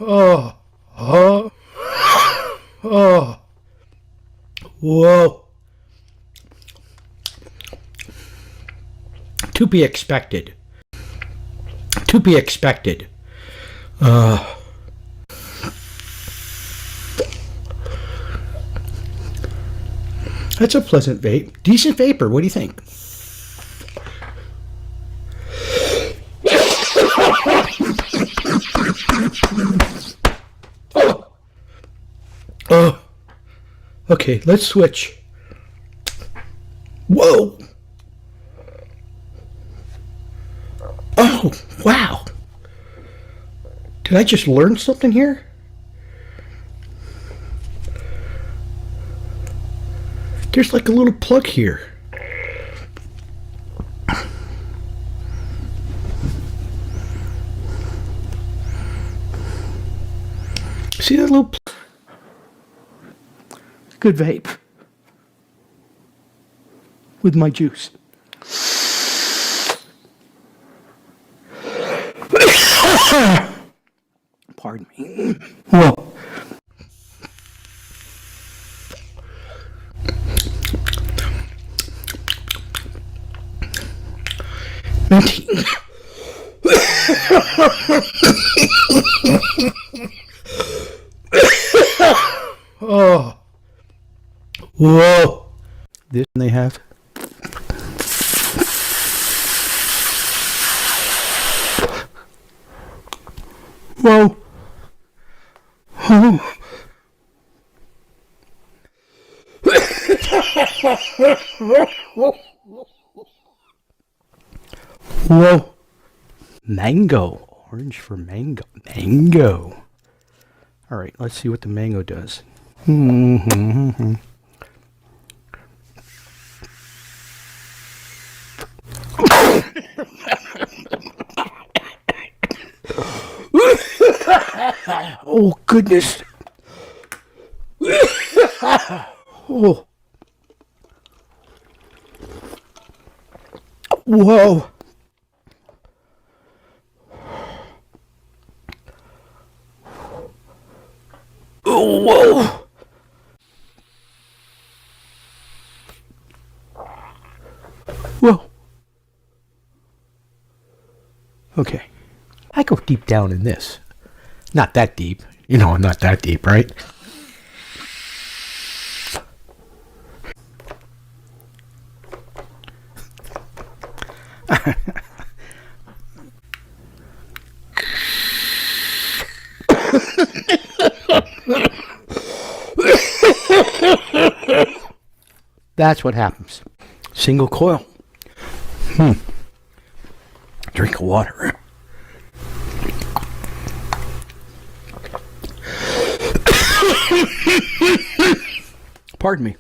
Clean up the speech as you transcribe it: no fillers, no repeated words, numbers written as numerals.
Oh, oh, oh, whoa. To be expected. To be expected. That's a pleasant vape. Decent vapor. What do you think? Oh. Okay, let's switch. Whoa. Oh, wow. Did I just learn something here? There's like a little plug here. See that little plug? Good vape. With my juice. Pardon me. Whoa. Oh. Whoa. This they have. Whoa. Oh. Whoa. Mango. Orange for mango. Mango. All right, let's see what the mango does. Oh, goodness. Oh. Whoa. Oh, whoa. Whoa. Okay. I go deep down in this. Not that deep. You know I'm not that deep, right? That's what happens. Single coil. Drink of water. Pardon me.